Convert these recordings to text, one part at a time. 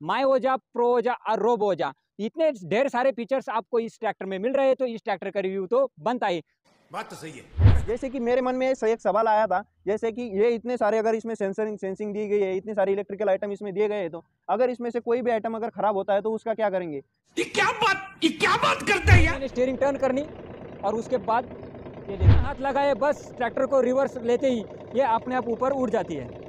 माइओजा, प्रोओजा और रोबोजा, इतने ढेर सारे फीचर्स आपको इस ट्रैक्टर में मिल रहे हैं, तो इस ट्रैक्टर का रिव्यू तो बनता ही। बात तो सही है। जैसे कि मेरे मन में एक सवाल आया था, जैसे कि ये इतने सारे अगर इसमें सेंसिंग दी गई है, इतने सारे इलेक्ट्रिकल आइटम इसमें दिए गए हैं, तो अगर इसमें से कोई भी आइटम अगर खराब होता है तो उसका क्या करेंगे? ये क्या बात करते हैं यार। मैंने स्टीयरिंग टर्न करनी और उसके बाद ये देखना, हाथ लगाए बस ट्रैक्टर को रिवर्स लेते ही ये अपने आप ऊपर उड़ जाती है।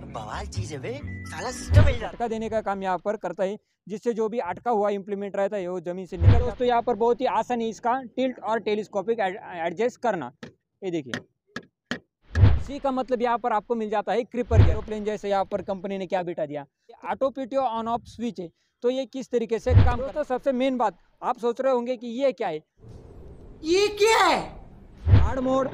बवाल चीज है बे, साला सिस्टम है। झटका देने का काम यहाँ पर करता है, जिससे जो भी अटका हुआ इम्प्लीमेंट रहता है वो जमीन से निकल। दोस्तों यहाँ पर बहुत ही आसान है इसका टिल्ट और टेलीस्कोपिक एडजस्ट करना। ये देखिए, सी का मतलब यहाँ पर आपको मिल जाता है क्रीपर एरोप्लेन जैसे। यहाँ पर कंपनी ने क्या बिठा दिया, auto PTO on off switch है। तो ये किस तरीके से काम करता है। सबसे मेन बात आप सोच रहे होंगे कि ये क्या है, ये क्या है? हार्ड मोड,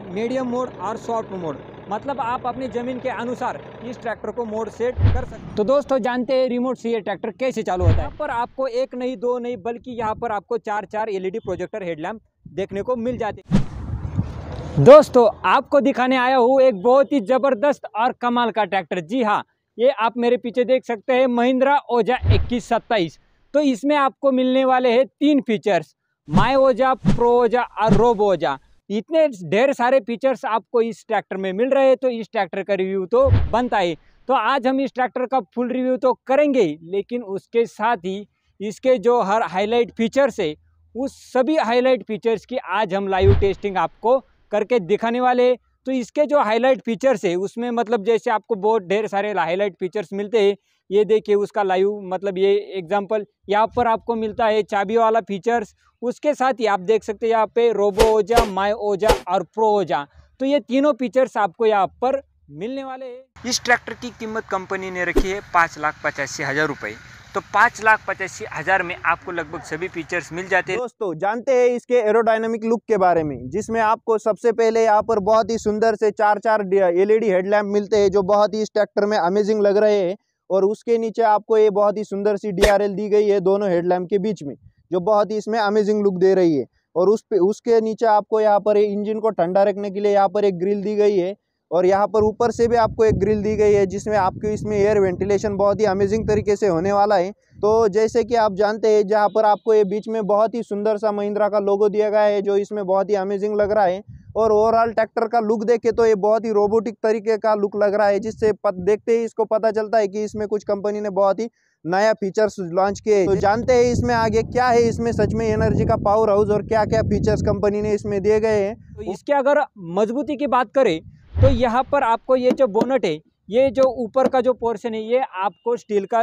मीडियम मोड और सॉफ्ट मोड, मतलब आप अपनी ज़मीन के अनुसार इस ट्रैक्टर को मोड सेट कर सकते हैं। तो दोस्तों जानते हैं रिमोट से ये ट्रैक्टर कैसे चालू होता है। यहाँ पर आपको एक नहीं दो नहीं बल्कि यहाँ पर आपको चार एलईडी प्रोजेक्टर हेडलैम्प देखने को मिल जाते हैं। दोस्तों आपको दिखाने आया हूँ एक बहुत ही ज़बरदस्त और कमाल का ट्रैक्टर। जी हाँ, ये आप मेरे पीछे देख सकते हैं महिंद्रा ओजा 2127। तो इसमें आपको मिलने वाले हैं 3 फीचर्स, माइओजा, प्रोओजा और रोबोजा। इतने ढेर सारे फीचर्स आपको इस ट्रैक्टर में मिल रहे हैं, तो इस ट्रैक्टर का रिव्यू तो बनता ही। तो आज हम इस ट्रैक्टर का फुल रिव्यू तो करेंगे ही, लेकिन उसके साथ ही इसके जो हर हाईलाइट फीचर्स है उस सभी हाईलाइट फीचर्स की आज हम लाइव टेस्टिंग आपको करके दिखाने वाले। तो इसके जो हाईलाइट फीचर्स है उसमें मतलब जैसे आपको बहुत ढेर सारे हाईलाइट फीचर्स मिलते हैं, ये देखिए उसका लाइव मतलब ये एग्जांपल यहाँ पर आपको मिलता है चाबी वाला फीचर्स। उसके साथ ही आप देख सकते हैं यहाँ पे रोबोजा, माइओजा और प्रोओजा, तो ये तीनों फीचर्स आपको यहाँ पर मिलने वाले हैं। इस ट्रैक्टर की कीमत कंपनी ने रखी है 5,85,000 रुपये। तो 5,85,000 में आपको लगभग सभी फीचर्स मिल जाते हैं। दोस्तों जानते हैं इसके एरोडायनामिक लुक के बारे में, जिसमें आपको सबसे पहले यहाँ पर बहुत ही सुंदर से चार एलईडी हेडलैम्प मिलते हैं जो बहुत ही इस ट्रैक्टर में अमेजिंग लग रहे हैं। और उसके नीचे आपको ये बहुत ही सुंदर सी डीआरएल दी गई है दोनों हेडलैम्प के बीच में, जो बहुत ही इसमें अमेजिंग लुक दे रही है। और उसके नीचे आपको यहाँ पर इंजन को ठंडा रखने के लिए यहाँ पर एक ग्रिल दी गई है। और यहाँ पर ऊपर से भी आपको एक ग्रिल दी गई है जिसमें आपको इसमें एयर वेंटिलेशन बहुत ही अमेजिंग तरीके से होने वाला है। तो जैसे कि आप जानते हैं जहाँ पर आपको ये बीच में बहुत ही सुंदर सा महिंद्रा का लोगो दिया गया है जो इसमें बहुत ही अमेजिंग लग रहा है। और ओवरऑल ट्रैक्टर का लुक देखे तो ये बहुत ही रोबोटिक तरीके का लुक लग रहा है, जिससे देखते ही इसको पता चलता है कि इसमें कुछ कंपनी ने बहुत ही नया फीचर्स लॉन्च किए। तो जानते हैं इसमें आगे क्या है, इसमें सच में एनर्जी का पावर हाउस और क्या क्या फीचर्स कंपनी ने इसमें दिए गए हैं। तो इसके अगर मजबूती की बात करें तो यहाँ पर आपको ये जो बोनट है, ये जो ऊपर का जो पोर्शन है ये आपको स्टील का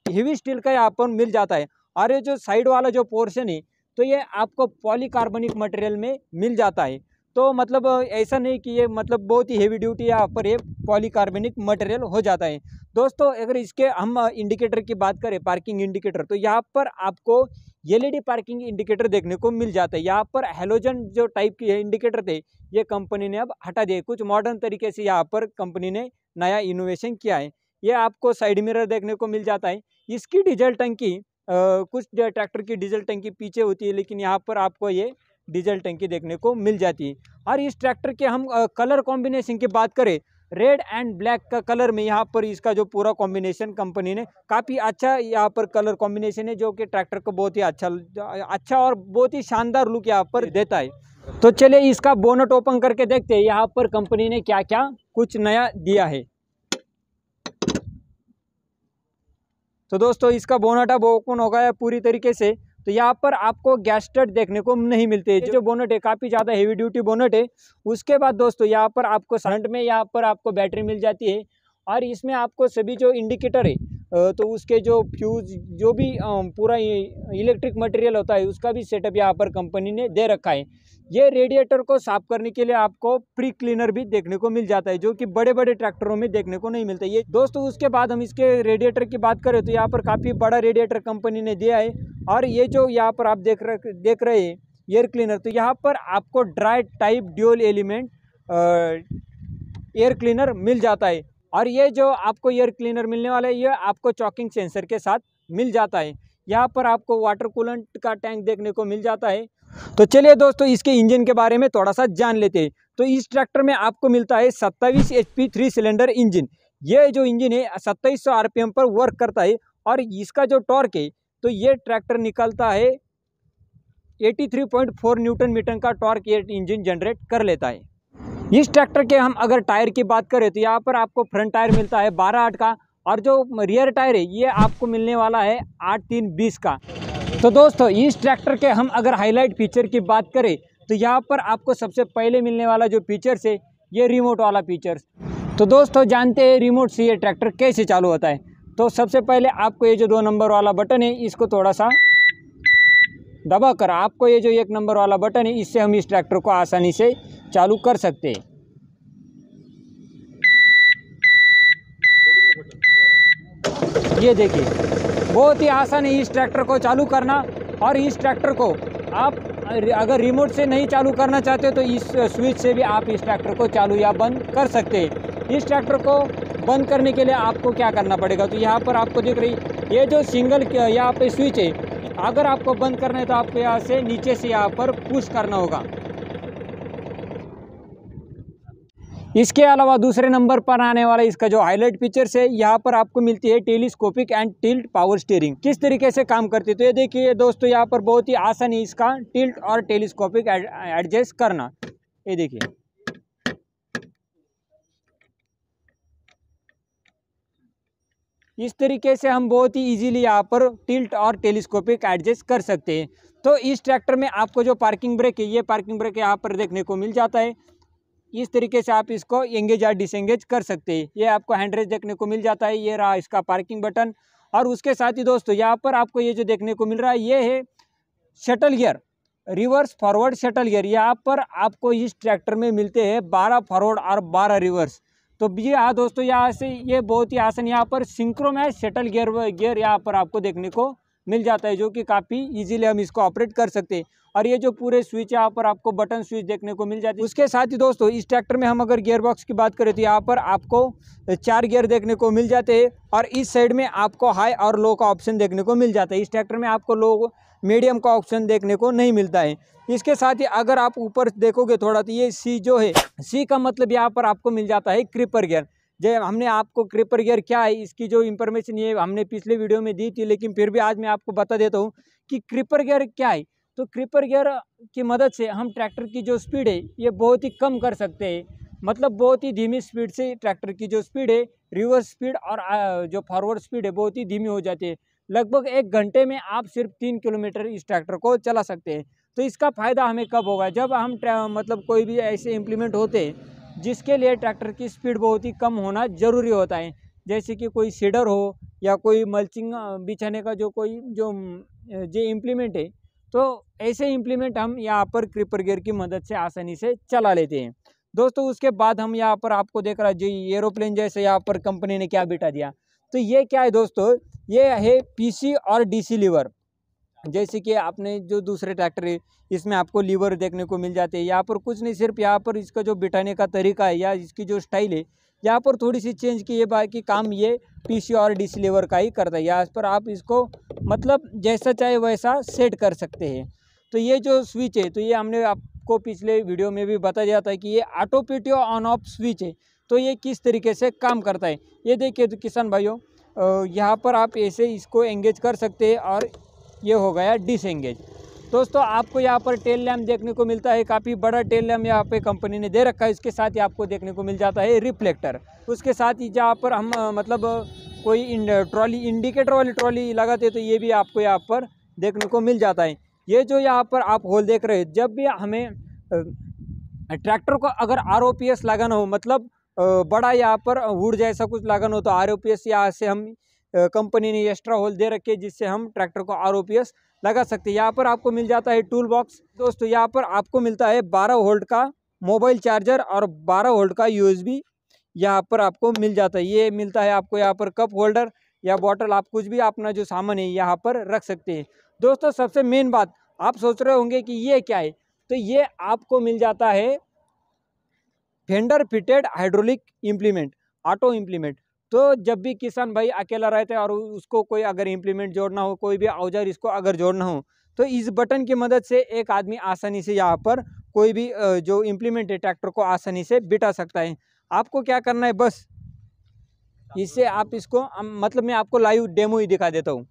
हेवी स्टील का यहाँ पर मिल जाता है। और ये जो साइड वाला जो पोर्शन है तो ये आपको पॉलीकार्बोनिक मटेरियल में मिल जाता है। तो मतलब ऐसा नहीं कि ये मतलब बहुत ही हेवी ड्यूटी यहाँ पर ये पॉलीकार्बोनिक मटेरियल हो जाता है। दोस्तों अगर इसके हम इंडिकेटर की बात करें, पार्किंग इंडिकेटर, तो यहाँ पर आपको एलईडी पार्किंग इंडिकेटर देखने को मिल जाता है। यहाँ पर हेलोजन जो टाइप की इंडिकेटर थे ये कंपनी ने अब हटा दिए, कुछ मॉडर्न तरीके से यहाँ पर कंपनी ने नया इनोवेशन किया है। ये आपको साइड मिरर देखने को मिल जाता है। इसकी डीजल टंकी कुछ ट्रैक्टर की डीजल टंकी पीछे होती है, लेकिन यहाँ पर आपको ये डीजल टंकी देखने को मिल जाती है। और इस ट्रैक्टर के हम कलर कॉम्बिनेशन की बात करें, रेड एंड ब्लैक का कलर में यहाँ पर इसका जो पूरा कॉम्बिनेशन कंपनी ने काफ़ी अच्छा यहाँ पर कलर कॉम्बिनेशन है, जो कि ट्रैक्टर को बहुत ही अच्छा और बहुत ही शानदार लुक यहाँ पर देता है। तो चलिए इसका बोनट ओपन करके देखते हैं यहाँ पर कंपनी ने क्या क्या कुछ नया दिया है। तो दोस्तों इसका बोनट अब ओपन हो गया पूरी तरीके से। तो यहाँ पर आपको गैस स्टड देखने को नहीं मिलते, जो बोनट है काफ़ी ज़्यादा हेवी ड्यूटी बोनट है। उसके बाद दोस्तों यहाँ पर आपको फ्रंट में यहाँ पर आपको बैटरी मिल जाती है। और इसमें आपको सभी जो इंडिकेटर है तो उसके जो फ्यूज जो भी पूरा इलेक्ट्रिक मटेरियल होता है उसका भी सेटअप यहाँ पर कंपनी ने दे रखा है। ये रेडिएटर को साफ करने के लिए आपको प्री क्लीनर भी देखने को मिल जाता है, जो कि बड़े बड़े ट्रैक्टरों में देखने को नहीं मिलता ये दोस्तों। उसके बाद हम इसके रेडिएटर की बात करें तो यहाँ पर काफ़ी बड़ा रेडिएटर कंपनी ने दिया है। और ये जो यहाँ पर आप देख रहे हैं एयर क्लीनर, तो यहाँ पर आपको dry type dual element air cleaner मिल जाता है। और ये जो आपको एयर क्लीनर मिलने वाला है ये आपको चॉकिंग सेंसर के साथ मिल जाता है। यहाँ पर आपको वाटर कूलेंट का टैंक देखने को मिल जाता है। तो चलिए दोस्तों इसके इंजन के बारे में थोड़ा सा जान लेते हैं। तो इस ट्रैक्टर में आपको मिलता है 27 HP 3 सिलेंडर इंजन। ये जो इंजन है 2700 RPM पर वर्क करता है और इसका जो टॉर्क है तो ये ट्रैक्टर निकलता है 83.4 न्यूटन मीटर का टॉर्क ये इंजन जनरेट कर लेता है। इस ट्रैक्टर के हम अगर टायर की बात करें तो यहाँ पर आपको फ्रंट टायर मिलता है 12/8 का और जो रियर टायर है ये आपको मिलने वाला है 8/3/20 का। तो दोस्तों इस ट्रैक्टर के हम अगर हाईलाइट फीचर की बात करें तो यहाँ पर आपको सबसे पहले मिलने वाला जो फीचर्स है ये रिमोट वाला फीचर्स। तो दोस्तों जानते हैं रिमोट से ये ट्रैक्टर कैसे चालू होता है। तो सबसे पहले आपको ये जो 2 नंबर वाला बटन है इसको थोड़ा सा दबाकर आपको ये जो 1 नंबर वाला बटन है इससे हम इस ट्रैक्टर को आसानी से चालू कर सकते हैं। ये देखिए बहुत ही आसान है इस ट्रैक्टर को चालू करना। और इस ट्रैक्टर को आप अगर रिमोट से नहीं चालू करना चाहते तो इस स्विच से भी आप इस ट्रैक्टर को चालू या बंद कर सकते हैं। इस ट्रैक्टर को बंद करने के लिए आपको क्या करना पड़ेगा तो यहाँ पर आपको दिख रही ये जो सिंगल यहाँ पे स्विच है, अगर आपको बंद करना है तो आपको यहाँ से नीचे से यहाँ पर पुश करना होगा। इसके अलावा दूसरे नंबर पर आने वाला इसका जो हाईलाइट फीचर्स है यहाँ पर आपको मिलती है telescopic and tilt power steering. किस तरीके से काम करती है तो ये देखिए दोस्तों यहाँ पर बहुत ही आसान है इसका टिल्ट और टेलीस्कोपिक एडजस्ट करना। ये देखिए इस तरीके से हम बहुत ही इजीली यहाँ पर टिल्ट और टेलीस्कोपिक एडजस्ट कर सकते हैं। तो इस ट्रैक्टर में आपको जो पार्किंग ब्रेक है ये पार्किंग ब्रेक यहाँ पर देखने को मिल जाता है। इस तरीके से आप इसको एंगेज या डिसएंगेज कर सकते हैं। ये आपको हैंड रेस्ट देखने को मिल जाता है। ये रहा इसका पार्किंग बटन। और उसके साथ ही दोस्तों यहाँ पर आपको ये जो देखने को मिल रहा है ये है shuttle gear, reverse forward shuttle gear. यहाँ पर आपको इस ट्रैक्टर में मिलते हैं 12 फॉरवर्ड और 12 रिवर्स। तो ये हाँ दोस्तों यहाँ से ये बहुत ही आसान यहाँ पर सिंक्रोनाइज शटल गियर यहाँ पर आपको देखने को मिल जाता है जो कि काफ़ी इजीली हम इसको ऑपरेट कर सकते हैं। और ये जो पूरे स्विच यहाँ पर आपको बटन स्विच देखने को मिल जाती है। उसके साथ ही दोस्तों इस ट्रैक्टर में हम अगर गियर बॉक्स की बात करें तो यहाँ पर आपको 4 गियर देखने को मिल जाते हैं और इस साइड में आपको हाई और लो का ऑप्शन देखने को मिल जाता है। इस ट्रैक्टर में आपको लो मीडियम का ऑप्शन देखने को नहीं मिलता है। इसके साथ ही अगर आप ऊपर देखोगे थोड़ा तो ये सी जो है सी का मतलब यहाँ पर आपको मिल जाता है क्रीपर गियर। जो हमने आपको क्रीपर गियर क्या है इसकी जो इन्फॉर्मेशन ये हमने पिछले वीडियो में दी थी, लेकिन फिर भी आज मैं आपको बता देता हूँ कि क्रीपर गियर क्या है। तो क्रीपर गियर की मदद से हम ट्रैक्टर की जो स्पीड है ये बहुत ही कम कर सकते हैं। मतलब बहुत ही धीमी स्पीड से ट्रैक्टर की जो स्पीड है रिवर्स स्पीड और जो फॉरवर्ड स्पीड है बहुत ही धीमी हो जाती है। लगभग 1 घंटे में आप सिर्फ 3 किलोमीटर इस ट्रैक्टर को चला सकते हैं। तो इसका फ़ायदा हमें कब होगा जब हम मतलब कोई भी ऐसे इम्प्लीमेंट होते हैं जिसके लिए ट्रैक्टर की स्पीड बहुत ही कम होना ज़रूरी होता है। जैसे कि कोई सीडर हो या कोई मल्चिंग बिछाने का जो कोई जो इम्प्लीमेंट है तो ऐसे इम्प्लीमेंट हम यहाँ पर क्रीपर गियर की मदद से आसानी से चला लेते हैं। दोस्तों उसके बाद हम यहाँ पर आपको देख रहा है जो एरोप्लेन जैसे यहाँ पर कंपनी ने क्या बिठा दिया। तो ये क्या है दोस्तों, ये है पीसी और डीसी लीवर। जैसे कि आपने जो दूसरे ट्रैक्टर है इसमें आपको लीवर देखने को मिल जाते हैं। यहाँ पर कुछ नहीं, सिर्फ यहाँ पर इसका जो बिठाने का तरीका है या इसकी जो स्टाइल है यहाँ पर थोड़ी सी चेंज की है। बाकी काम ये पीसी और डीसी लीवर का ही करता है। यहाँ पर आप इसको मतलब जैसा चाहे वैसा सेट कर सकते हैं। तो ये जो स्विच है तो ये हमने आपको पिछले वीडियो में भी बता दिया था कि ये auto PTO on off switch है। तो ये किस तरीके से काम करता है ये देखिए। तो किसान भाइयों यहाँ पर आप ऐसे इसको एंगेज कर सकते हैं और ये हो गया डिसएंगेज। दोस्तों आपको यहाँ पर टेल लैम्प देखने को मिलता है, काफ़ी बड़ा टेल लैम्प यहाँ पे कंपनी ने दे रखा है। इसके साथ ही आपको देखने को मिल जाता है रिफ्लेक्टर। उसके साथ ही जहाँ पर हम मतलब कोई ट्रॉली इंडिकेटर वाली ट्रॉली लगाते तो ये भी आपको यहाँ पर देखने को मिल जाता है। ये जो यहाँ पर आप होल देख रहे हैं, जब भी हमें ट्रैक्टर को अगर ROPS लगाना हो मतलब बड़ा यहाँ पर वुड जैसा कुछ लगाना हो तो ROPS यहाँ से हम कंपनी ने एक्स्ट्रा होल दे रखे जिससे हम ट्रैक्टर को ROPS लगा सकते हैं। यहाँ पर आपको मिल जाता है टूल बॉक्स। दोस्तों यहाँ पर आपको मिलता है 12 वोल्ट का मोबाइल चार्जर और 12 वोल्ट का USB यहाँ पर आपको मिल जाता है। ये मिलता है आपको यहाँ पर कप होल्डर या बॉटल, आप कुछ भी अपना जो सामान है यहाँ पर रख सकते हैं। दोस्तों सबसे मेन बात आप सोच रहे होंगे कि ये क्या है, तो ये आपको मिल जाता है fender fitted hydraulic implement, auto implement. तो जब भी किसान भाई अकेला रहता है और उसको कोई अगर इम्प्लीमेंट जोड़ना हो, कोई भी औजार इसको अगर जोड़ना हो तो इस बटन की मदद से एक आदमी आसानी से यहाँ पर कोई भी जो इम्प्लीमेंट है ट्रैक्टर को आसानी से बिठा सकता है। आपको क्या करना है, बस इससे आप इसको मतलब मैं आपको लाइव डेमो ही दिखा देता हूँ।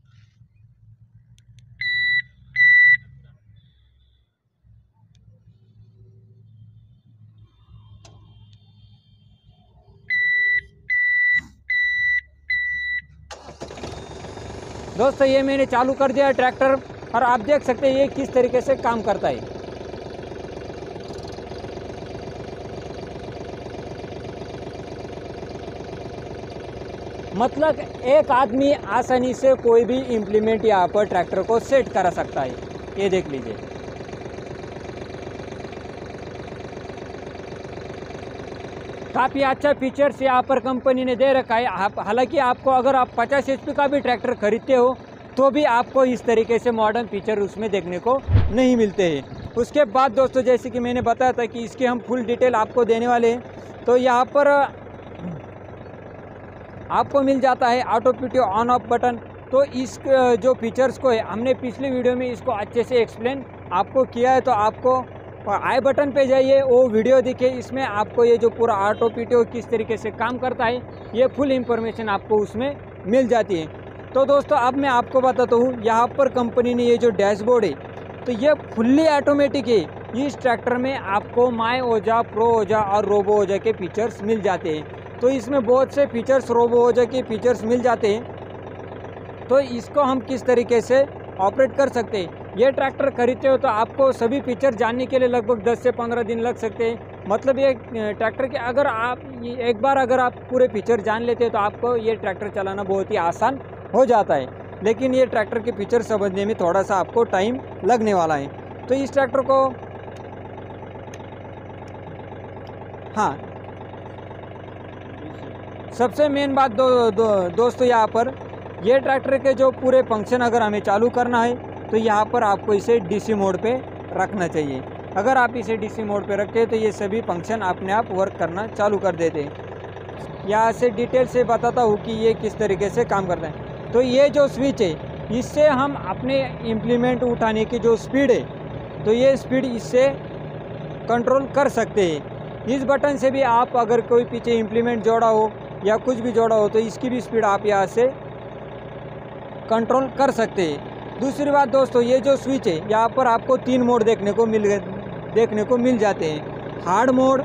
दोस्तों ये मैंने चालू कर दिया ट्रैक्टर और आप देख सकते हैं ये किस तरीके से काम करता है। मतलब एक आदमी आसानी से कोई भी इम्प्लीमेंट यहाँ पर ट्रैक्टर को सेट करा सकता है। ये देख लीजिए। काफ़ी अच्छा फीचर्स यहाँ पर कंपनी ने दे रखा है। हालांकि आपको अगर आप 50 HP का भी ट्रैक्टर खरीदते हो तो भी आपको इस तरीके से मॉडर्न फीचर उसमें देखने को नहीं मिलते हैं। उसके बाद दोस्तों जैसे कि मैंने बताया था कि इसकी हम फुल डिटेल आपको देने वाले हैं। तो यहाँ पर आपको मिल जाता है auto PT on off button. तो इस जो फीचर्स को है हमने पिछली वीडियो में इसको अच्छे से एक्सप्लेन आपको किया है। तो आपको आई बटन पे जाइए, वो वीडियो दिखे, इसमें आपको ये जो पूरा ऑटो पीटी किस तरीके से काम करता है ये फुल इंफॉर्मेशन आपको उसमें मिल जाती है। तो दोस्तों अब मैं आपको बताता हूँ यहाँ पर कंपनी ने ये जो डैशबोर्ड है तो ये फुल्ली ऑटोमेटिक है। इस ट्रैक्टर में आपको माई ओजा, प्रो ओजा और रोबो ओजा के फीचर्स मिल जाते हैं। तो इसमें बहुत से फीचर्स रोबो ओजा के फीचर्स मिल जाते हैं। तो इसको हम किस तरीके से ऑपरेट कर सकते हैं, ये ट्रैक्टर खरीदते हो तो आपको सभी फीचर जानने के लिए लगभग 10 से 15 दिन लग सकते हैं। मतलब ये ट्रैक्टर के अगर आप एक बार अगर आप पूरे फीचर जान लेते हैं तो आपको ये ट्रैक्टर चलाना बहुत ही आसान हो जाता है। लेकिन ये ट्रैक्टर के फीचर समझने में थोड़ा सा आपको टाइम लगने वाला है। तो इस ट्रैक्टर को हाँ सबसे मेन बात दोस्तों यहाँ पर ये ट्रैक्टर के जो पूरे फंक्शन अगर हमें चालू करना है तो यहाँ पर आपको इसे डीसी मोड पे रखना चाहिए। अगर आप इसे डीसी मोड पे रखें तो ये सभी फंक्शन अपने आप वर्क करना चालू कर देते हैं। यहाँ से डिटेल से बताता हूँ कि ये किस तरीके से काम करता है। तो ये जो स्विच है इससे हम अपने इम्प्लीमेंट उठाने की जो स्पीड है तो ये स्पीड इससे कंट्रोल कर सकते हैं। इस बटन से भी आप अगर कोई पीछे इम्प्लीमेंट जोड़ा हो या कुछ भी जोड़ा हो तो इसकी भी स्पीड आप यहाँ से कंट्रोल कर सकते हैं। दूसरी बात दोस्तों ये जो स्विच है यहाँ पर आपको 3 मोड देखने को मिल जाते हैं, हार्ड मोड,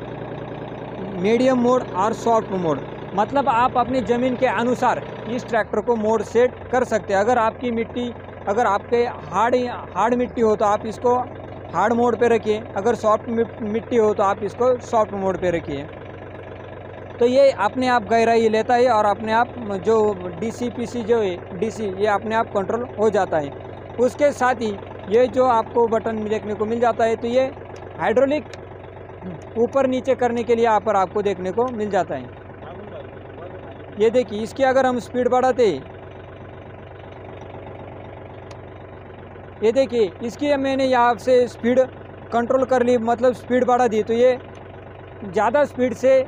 मीडियम मोड और सॉफ्ट मोड। मतलब आप अपनी ज़मीन के अनुसार इस ट्रैक्टर को मोड सेट कर सकते हैं। अगर आपकी मिट्टी अगर आपके हार्ड मिट्टी हो तो आप इसको हार्ड मोड पे रखिए, अगर सॉफ्ट मिट्टी हो तो आप इसको सॉफ्ट मोड पे रखिए। तो ये अपने आप गहराई लेता है और अपने आप जो डीसी पीसी जो है डीसी ये अपने आप कंट्रोल हो जाता है। उसके साथ ही ये जो आपको बटन देखने को मिल जाता है तो ये हाइड्रोलिक ऊपर नीचे करने के लिए यहाँ पर आपको देखने को मिल जाता है। ये देखिए इसकी अगर हम स्पीड बढ़ाते ये देखिए इसकी मैंने यहाँ से स्पीड कंट्रोल कर ली, मतलब स्पीड बढ़ा दी तो ये ज़्यादा स्पीड से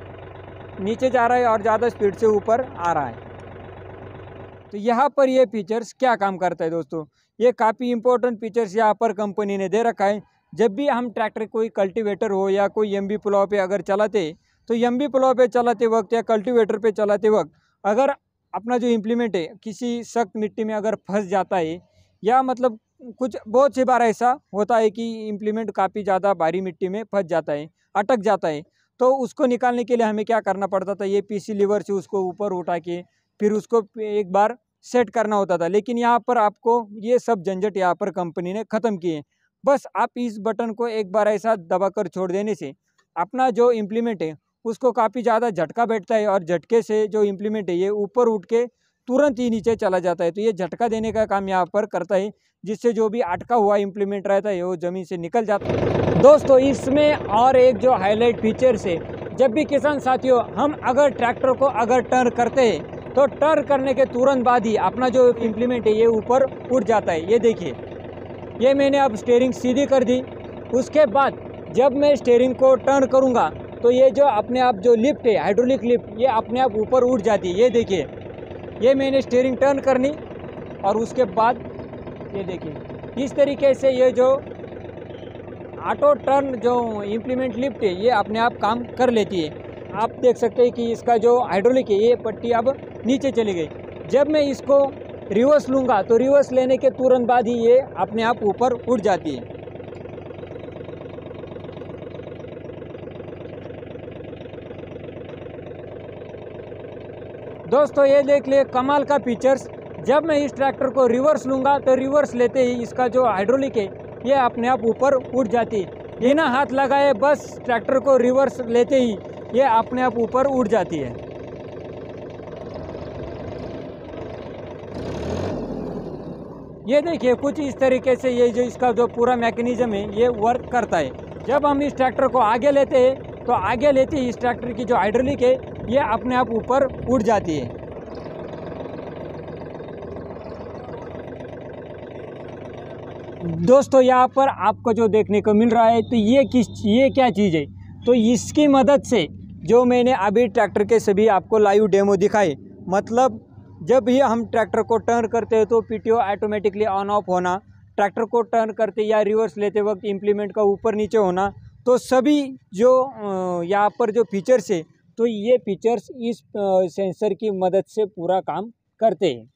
नीचे जा रहा है और ज़्यादा स्पीड से ऊपर आ रहा है। तो यहाँ पर ये फीचर्स क्या काम करता है दोस्तों, ये काफ़ी इंपॉर्टेंट फीचर्स यहाँ पर कंपनी ने दे रखा है। जब भी हम ट्रैक्टर कोई कल्टीवेटर हो या कोई एमबी प्लाव पे अगर चलाते तो एमबी प्लाव पे चलाते वक्त या कल्टीवेटर पे चलाते वक्त अगर अपना जो इम्प्लीमेंट है किसी सख्त मिट्टी में अगर फंस जाता है या मतलब कुछ बहुत सी बार ऐसा होता है कि इम्प्लीमेंट काफ़ी ज़्यादा भारी मिट्टी में फंस जाता है, अटक जाता है, तो उसको निकालने के लिए हमें क्या करना पड़ता था, ये पीसी लीवर से उसको ऊपर उठा के फिर उसको एक बार सेट करना होता था। लेकिन यहाँ पर आपको ये सब झंझट यहाँ पर कंपनी ने ख़त्म किए। बस आप इस बटन को एक बार ऐसा दबाकर छोड़ देने से अपना जो इम्प्लीमेंट है उसको काफ़ी ज़्यादा झटका बैठता है और झटके से जो इम्प्लीमेंट है ये ऊपर उठ के तुरंत ही नीचे चला जाता है। तो ये झटका देने का काम यहाँ पर करता है, जिससे जो भी अटका हुआ इम्प्लीमेंट रहता है वो ज़मीन से निकल जाता है। दोस्तों इसमें और एक जो हाईलाइट फीचर्स है, जब भी किसान साथियों हम अगर ट्रैक्टर को अगर टर्न करते हैं तो टर्न करने के तुरंत बाद ही अपना जो इम्प्लीमेंट है ये ऊपर उठ जाता है। ये देखिए ये मैंने अब स्टीयरिंग सीधी कर दी, उसके बाद जब मैं स्टीयरिंग को टर्न करूँगा तो ये जो अपने आप जो लिफ्ट है हाइड्रोलिक लिफ्ट ये अपने आप ऊपर उठ जाती है। ये देखिए ये मैंने स्टीयरिंग टर्न करनी और उसके बाद ये देखिए इस तरीके से ये जो ऑटो टर्न जो इम्प्लीमेंट लिफ्ट है ये अपने आप काम कर लेती है। आप देख सकते हैं कि इसका जो हाइड्रोलिक है ये पट्टी अब नीचे चली गई। जब मैं इसको रिवर्स लूँगा तो रिवर्स लेने के तुरंत बाद ही ये अपने आप ऊपर उठ जाती है। दोस्तों ये देख लिए कमाल का फीचर्स। जब मैं इस ट्रैक्टर को रिवर्स लूँगा तो रिवर्स लेते ही इसका जो हाइड्रोलिक है ये अपने आप ऊपर उठ जाती है। बिना हाथ लगाए बस ट्रैक्टर को रिवर्स लेते ही ये अपने आप ऊपर उठ जाती है। ये देखिए कुछ इस तरीके से ये जो इसका जो पूरा मैकेनिज्म है ये वर्क करता है। जब हम इस ट्रैक्टर को आगे लेते हैं तो आगे लेते ही इस ट्रैक्टर की जो हाइड्रोलिक है ये अपने आप ऊपर उठ जाती है। दोस्तों यहाँ पर आपको जो देखने को मिल रहा है तो ये क्या चीज़ है, तो इसकी मदद से जो मैंने अभी ट्रैक्टर के सभी आपको लाइव डेमो दिखाए, मतलब जब भी हम ट्रैक्टर को टर्न करते हैं तो पीटीओ ऑटोमेटिकली ऑन ऑफ होना, ट्रैक्टर को टर्न करते या रिवर्स लेते वक्त इम्प्लीमेंट का ऊपर नीचे होना, तो सभी जो यहाँ पर जो फीचर्स है तो ये फीचर्स इस सेंसर की मदद से पूरा काम करते हैं।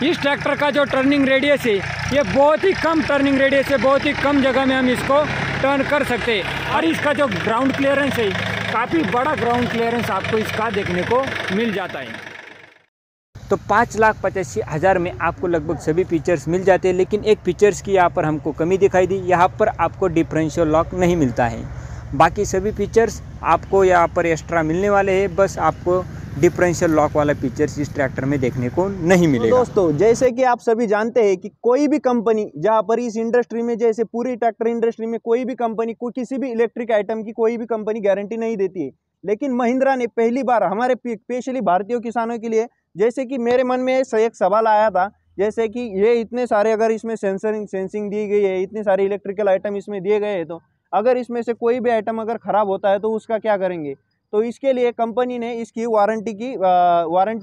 इस ट्रैक्टर का जो टर्निंग रेडियस है ये बहुत ही कम टर्निंग रेडियस है, बहुत ही कम जगह में हम इसको टर्न कर सकते हैं। और इसका जो ग्राउंड क्लियरेंस है काफ़ी बड़ा ग्राउंड क्लियरेंस आपको इसका देखने को मिल जाता है। तो 5,85,000 में आपको लगभग सभी फीचर्स मिल जाते हैं, लेकिन एक फीचर्स की यहाँ पर हमको कमी दिखाई दी, यहाँ पर आपको डिफरेंशियल लॉक नहीं मिलता है। बाकी सभी फीचर्स आपको यहाँ पर एक्स्ट्रा मिलने वाले हैं, बस आपको डिफरेंशियल लॉक वाला फीचर्स इस ट्रैक्टर में देखने को नहीं मिलेगा। तो दोस्तों जैसे कि आप सभी जानते हैं कि कोई भी कंपनी जहाँ पर इस इंडस्ट्री में, जैसे पूरी ट्रैक्टर इंडस्ट्री में कोई भी कंपनी को किसी भी इलेक्ट्रिक आइटम की कोई भी कंपनी गारंटी नहीं देती है, लेकिन महिंद्रा ने पहली बार हमारे स्पेशली भारतीय किसानों के लिए, जैसे कि मेरे मन में एक सवाल आया था, जैसे कि ये इतने सारे अगर इसमें सेंसिंग दी गई है, इतने सारे इलेक्ट्रिकल आइटम इसमें दिए गए हैं, तो अगर इसमें से कोई भी आइटम अगर ख़राब होता है तो उसका क्या करेंगे। तो इसके लिए कंपनी ने इसकी वारंटी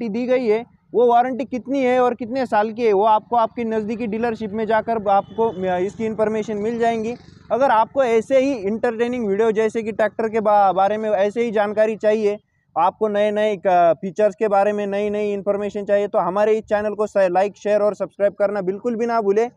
दी गई है। वो वारंटी कितनी है और कितने साल की है वो आपको आपकी नज़दीकी डीलरशिप में जाकर आपको इसकी इन्फॉर्मेशन मिल जाएंगी। अगर आपको ऐसे ही इंटरटेनिंग वीडियो जैसे कि ट्रैक्टर के बारे में ऐसे ही जानकारी चाहिए, आपको नए नए फीचर्स के बारे में नई नई इन्फॉर्मेशन चाहिए, तो हमारे इस चैनल को लाइक शेयर और सब्सक्राइब करना बिल्कुल भी ना भूलें।